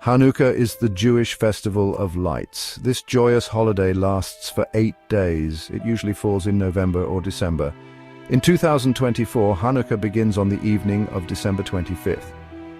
Hanukkah is the Jewish festival of lights. This joyous holiday lasts for 8 days. It usually falls in November or December. In 2024, Hanukkah begins on the evening of December 25th.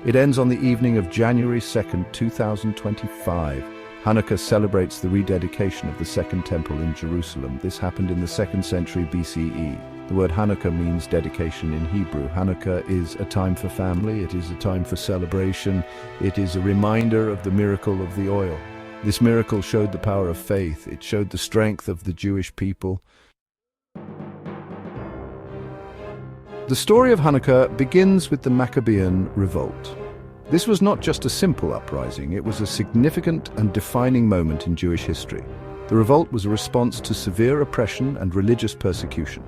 It ends on the evening of January 2nd, 2025. Hanukkah celebrates the rededication of the Second Temple in Jerusalem. This happened in the 2nd century BCE. The word Hanukkah means dedication in Hebrew. Hanukkah is a time for family, it is a time for celebration, it is a reminder of the miracle of the oil. This miracle showed the power of faith, it showed the strength of the Jewish people. The story of Hanukkah begins with the Maccabean revolt. This was not just a simple uprising, it was a significant and defining moment in Jewish history. The revolt was a response to severe oppression and religious persecution.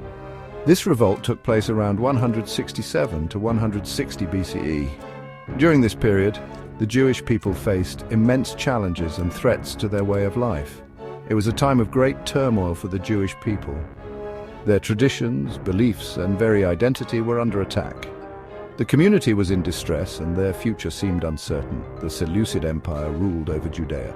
This revolt took place around 167 to 160 BCE. During this period, the Jewish people faced immense challenges and threats to their way of life. It was a time of great turmoil for the Jewish people. Their traditions, beliefs, and very identity were under attack. The community was in distress and their future seemed uncertain. The Seleucid Empire ruled over Judea.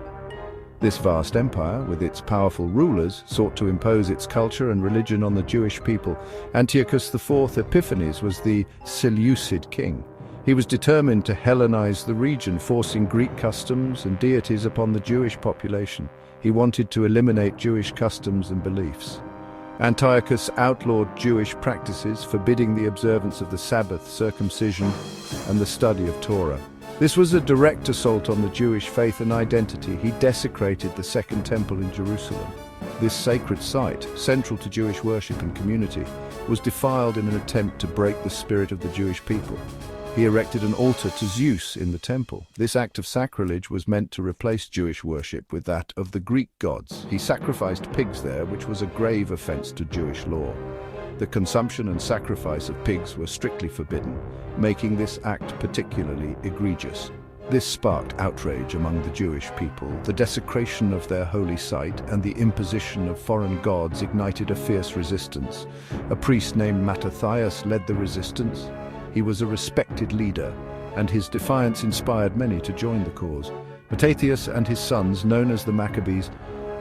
This vast empire, with its powerful rulers, sought to impose its culture and religion on the Jewish people. Antiochus IV Epiphanes was the Seleucid king. He was determined to Hellenize the region, forcing Greek customs and deities upon the Jewish population. He wanted to eliminate Jewish customs and beliefs. Antiochus outlawed Jewish practices, forbidding the observance of the Sabbath, circumcision, and the study of Torah. This was a direct assault on the Jewish faith and identity. He desecrated the Second Temple in Jerusalem. This sacred site, central to Jewish worship and community, was defiled in an attempt to break the spirit of the Jewish people. He erected an altar to Zeus in the temple. This act of sacrilege was meant to replace Jewish worship with that of the Greek gods. He sacrificed pigs there, which was a grave offense to Jewish law. The consumption and sacrifice of pigs were strictly forbidden, making this act particularly egregious. This sparked outrage among the Jewish people. The desecration of their holy site and the imposition of foreign gods ignited a fierce resistance. A priest named Mattathias led the resistance. He was a respected leader, and his defiance inspired many to join the cause. Mattathias and his sons, known as the Maccabees,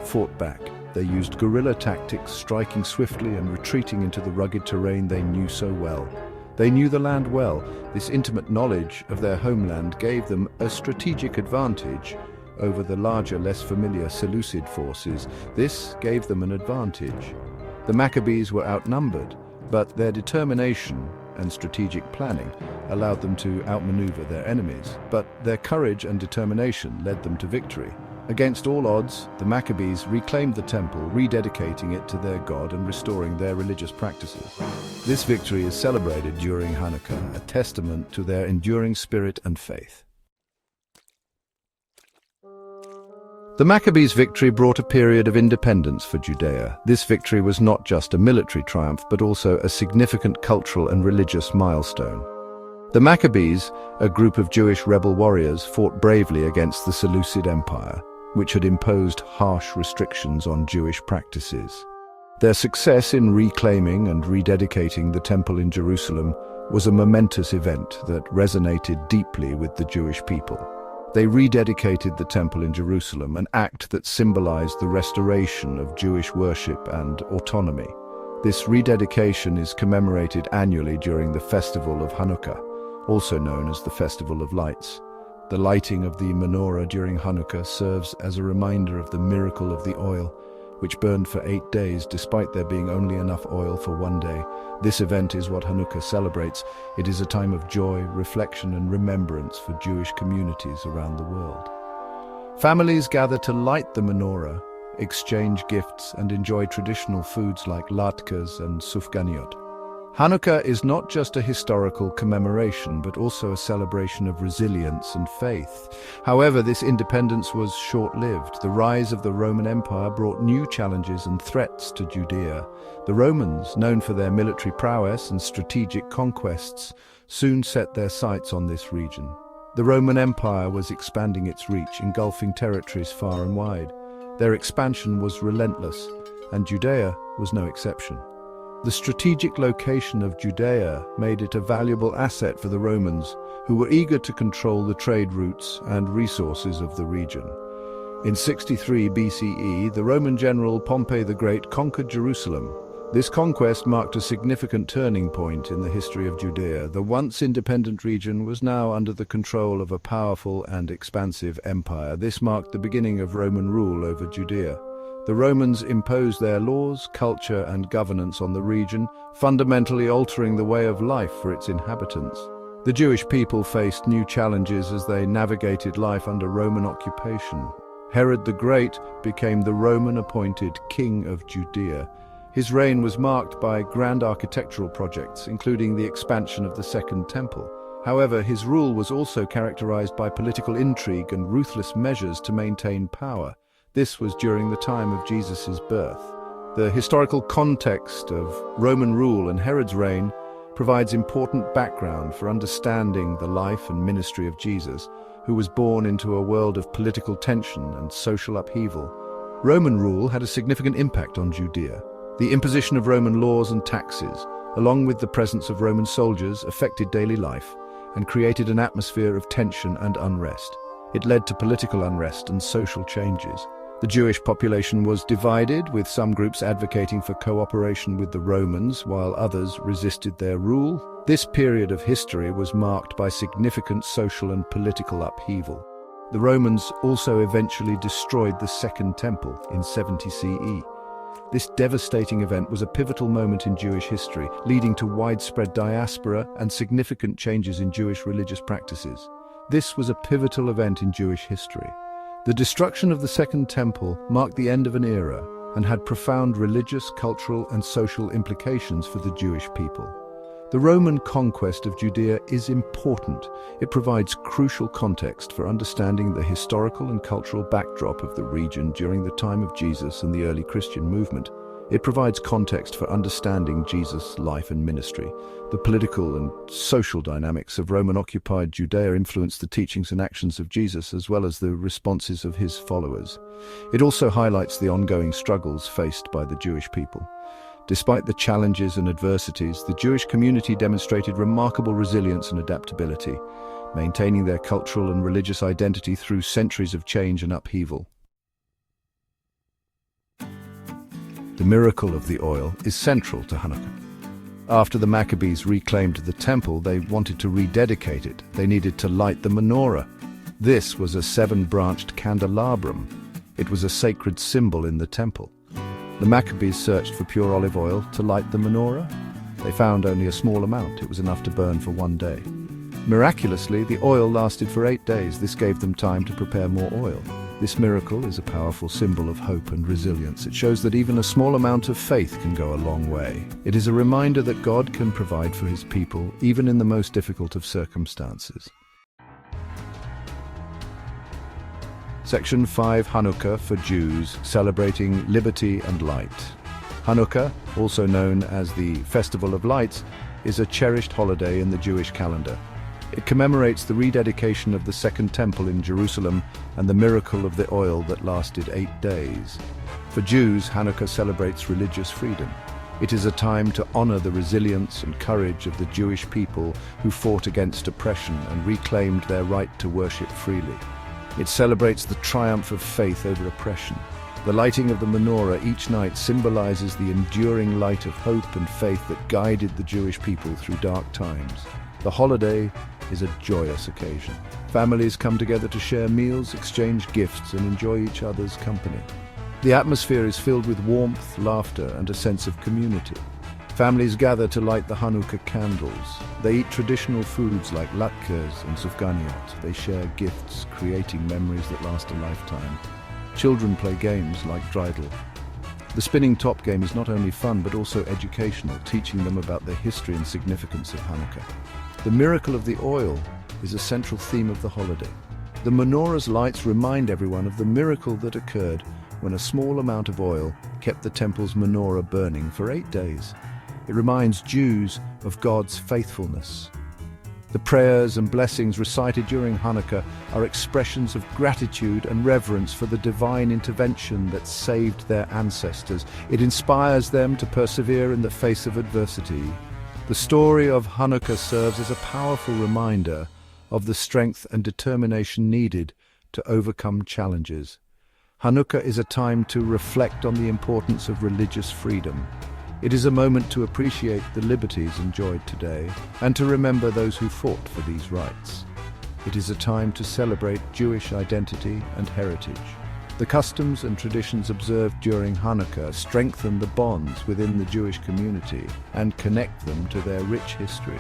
fought back. They used guerrilla tactics, striking swiftly and retreating into the rugged terrain they knew so well. They knew the land well. This intimate knowledge of their homeland gave them a strategic advantage over the larger, less familiar Seleucid forces. This gave them an advantage. The Maccabees were outnumbered, but their determination and strategic planning allowed them to outmaneuver their enemies. But their courage and determination led them to victory. Against all odds, the Maccabees reclaimed the temple, rededicating it to their god and restoring their religious practices. This victory is celebrated during Hanukkah, a testament to their enduring spirit and faith. The Maccabees' victory brought a period of independence for Judea. This victory was not just a military triumph, but also a significant cultural and religious milestone. The Maccabees, a group of Jewish rebel warriors, fought bravely against the Seleucid Empire, which had imposed harsh restrictions on Jewish practices. Their success in reclaiming and rededicating the temple in Jerusalem was a momentous event that resonated deeply with the Jewish people. They rededicated the temple in Jerusalem, an act that symbolized the restoration of Jewish worship and autonomy. This rededication is commemorated annually during the festival of Hanukkah, also known as the Festival of Lights. The lighting of the menorah during Hanukkah serves as a reminder of the miracle of the oil, which burned for 8 days despite there being only enough oil for 1 day. This event is what Hanukkah celebrates. It is a time of joy, reflection, and remembrance for Jewish communities around the world. Families gather to light the menorah, exchange gifts, and enjoy traditional foods like latkes and sufganiyot. Hanukkah is not just a historical commemoration, but also a celebration of resilience and faith. However, this independence was short-lived. The rise of the Roman Empire brought new challenges and threats to Judea. The Romans, known for their military prowess and strategic conquests, soon set their sights on this region. The Roman Empire was expanding its reach, engulfing territories far and wide. Their expansion was relentless, and Judea was no exception. The strategic location of Judea made it a valuable asset for the Romans, who were eager to control the trade routes and resources of the region. In 63 BCE, the Roman general Pompey the Great conquered Jerusalem. This conquest marked a significant turning point in the history of Judea. The once independent region was now under the control of a powerful and expansive empire. This marked the beginning of Roman rule over Judea. The Romans imposed their laws, culture, and governance on the region, fundamentally altering the way of life for its inhabitants. The Jewish people faced new challenges as they navigated life under Roman occupation. Herod the Great became the Roman-appointed king of Judea. His reign was marked by grand architectural projects, including the expansion of the Second Temple. However, his rule was also characterized by political intrigue and ruthless measures to maintain power. This was during the time of Jesus' birth. The historical context of Roman rule and Herod's reign provides important background for understanding the life and ministry of Jesus, who was born into a world of political tension and social upheaval. Roman rule had a significant impact on Judea. The imposition of Roman laws and taxes, along with the presence of Roman soldiers, affected daily life and created an atmosphere of tension and unrest. It led to political unrest and social changes. The Jewish population was divided, with some groups advocating for cooperation with the Romans while others resisted their rule. This period of history was marked by significant social and political upheaval. The Romans also eventually destroyed the Second Temple in 70 CE. This devastating event was a pivotal moment in Jewish history, leading to widespread diaspora and significant changes in Jewish religious practices. This was a pivotal event in Jewish history. The destruction of the Second Temple marked the end of an era and had profound religious, cultural, and social implications for the Jewish people. The Roman conquest of Judea is important. It provides crucial context for understanding the historical and cultural backdrop of the region during the time of Jesus and the early Christian movement. It provides context for understanding Jesus' life and ministry. The political and social dynamics of Roman-occupied Judea influenced the teachings and actions of Jesus, as well as the responses of his followers. It also highlights the ongoing struggles faced by the Jewish people. Despite the challenges and adversities, the Jewish community demonstrated remarkable resilience and adaptability, maintaining their cultural and religious identity through centuries of change and upheaval. The miracle of the oil is central to Hanukkah. After the Maccabees reclaimed the temple, they wanted to rededicate it. They needed to light the menorah. This was a 7-branched candelabrum. It was a sacred symbol in the temple. The Maccabees searched for pure olive oil to light the menorah. They found only a small amount. It was enough to burn for 1 day. Miraculously, the oil lasted for 8 days. This gave them time to prepare more oil. This miracle is a powerful symbol of hope and resilience. It shows that even a small amount of faith can go a long way. It is a reminder that God can provide for his people, even in the most difficult of circumstances. Section 5, Hanukkah for Jews, celebrating liberty and light. Hanukkah, also known as the Festival of Lights, is a cherished holiday in the Jewish calendar. It commemorates the rededication of the Second Temple in Jerusalem and the miracle of the oil that lasted 8 days. For Jews, Hanukkah celebrates religious freedom. It is a time to honor the resilience and courage of the Jewish people who fought against oppression and reclaimed their right to worship freely. It celebrates the triumph of faith over oppression. The lighting of the menorah each night symbolizes the enduring light of hope and faith that guided the Jewish people through dark times. The holiday is a joyous occasion. Families come together to share meals, exchange gifts, and enjoy each other's company. The atmosphere is filled with warmth, laughter, and a sense of community. Families gather to light the Hanukkah candles. They eat traditional foods like latkes and sufganiyot. They share gifts, creating memories that last a lifetime. Children play games like dreidel. The spinning top game is not only fun but also educational, teaching them about the history and significance of Hanukkah. The miracle of the oil is a central theme of the holiday. The menorah's lights remind everyone of the miracle that occurred when a small amount of oil kept the temple's menorah burning for 8 days. It reminds Jews of God's faithfulness. The prayers and blessings recited during Hanukkah are expressions of gratitude and reverence for the divine intervention that saved their ancestors. It inspires them to persevere in the face of adversity. The story of Hanukkah serves as a powerful reminder of the strength and determination needed to overcome challenges. Hanukkah is a time to reflect on the importance of religious freedom. It is a moment to appreciate the liberties enjoyed today and to remember those who fought for these rights. It is a time to celebrate Jewish identity and heritage. The customs and traditions observed during Hanukkah strengthen the bonds within the Jewish community and connect them to their rich history.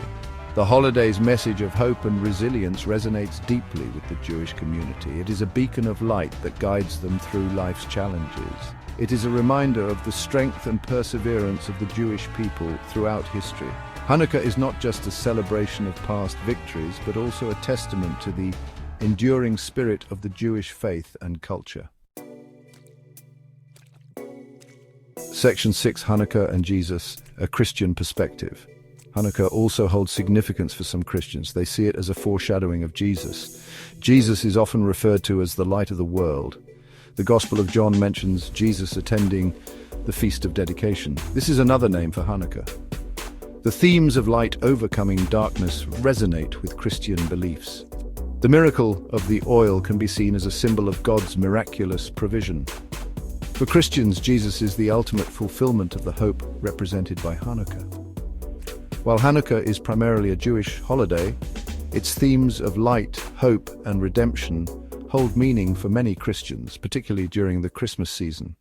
The holiday's message of hope and resilience resonates deeply with the Jewish community. It is a beacon of light that guides them through life's challenges. It is a reminder of the strength and perseverance of the Jewish people throughout history. Hanukkah is not just a celebration of past victories, but also a testament to the enduring spirit of the Jewish faith and culture. Section 6, Hanukkah and Jesus, a Christian perspective. Hanukkah also holds significance for some Christians. They see it as a foreshadowing of Jesus. Jesus is often referred to as the light of the world. The Gospel of John mentions Jesus attending the Feast of Dedication. This is another name for Hanukkah. The themes of light overcoming darkness resonate with Christian beliefs. The miracle of the oil can be seen as a symbol of God's miraculous provision. For Christians, Jesus is the ultimate fulfillment of the hope represented by Hanukkah. While Hanukkah is primarily a Jewish holiday, its themes of light, hope, and redemption hold meaning for many Christians, particularly during the Christmas season.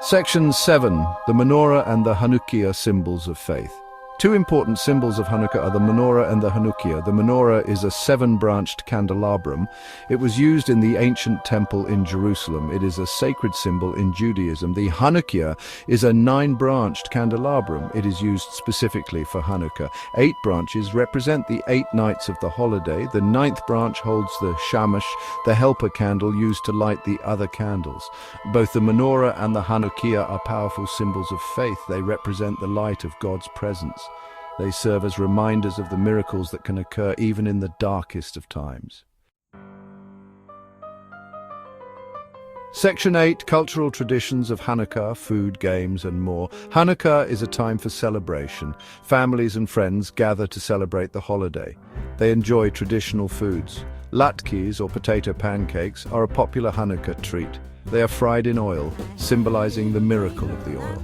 Section 7. The menorah and the Hanukkah, symbols of faith. Two important symbols of Hanukkah are the menorah and the Hanukkah. The menorah is a 7-branched candelabrum. It was used in the ancient temple in Jerusalem. It is a sacred symbol in Judaism. The Hanukkah is a 9-branched candelabrum. It is used specifically for Hanukkah. 8 branches represent the 8 nights of the holiday. The 9th branch holds the shamash, the helper candle used to light the other candles. Both the menorah and the Hanukkah are powerful symbols of faith. They represent the light of God's presence. They serve as reminders of the miracles that can occur even in the darkest of times. Section 8. Cultural traditions of Hanukkah, food, games, and more. Hanukkah is a time for celebration. Families and friends gather to celebrate the holiday. They enjoy traditional foods. Latkes, or potato pancakes, are a popular Hanukkah treat. They are fried in oil, symbolizing the miracle of the oil.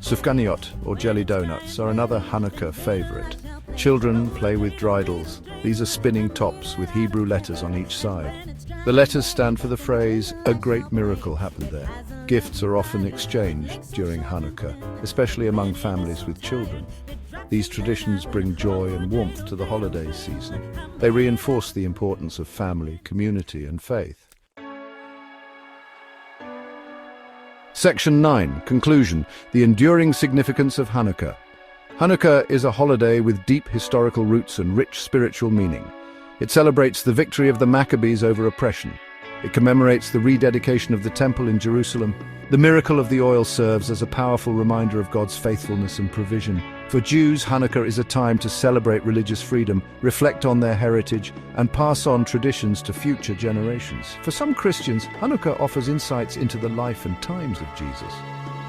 Sufganiyot, or jelly donuts, are another Hanukkah favorite. Children play with dreidels. These are spinning tops with Hebrew letters on each side. The letters stand for the phrase, "A great miracle happened there." Gifts are often exchanged during Hanukkah, especially among families with children. These traditions bring joy and warmth to the holiday season. They reinforce the importance of family, community, and faith. Section 9. Conclusion. The enduring significance of Hanukkah. Hanukkah is a holiday with deep historical roots and rich spiritual meaning. It celebrates the victory of the Maccabees over oppression. It commemorates the rededication of the temple in Jerusalem. The miracle of the oil serves as a powerful reminder of God's faithfulness and provision. For Jews, Hanukkah is a time to celebrate religious freedom, reflect on their heritage, and pass on traditions to future generations. For some Christians, Hanukkah offers insights into the life and times of Jesus.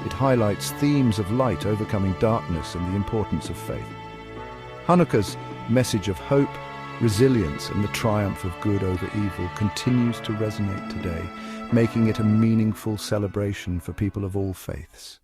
It highlights themes of light overcoming darkness and the importance of faith. Hanukkah's message of hope, resilience, and the triumph of good over evil continues to resonate today, making it a meaningful celebration for people of all faiths.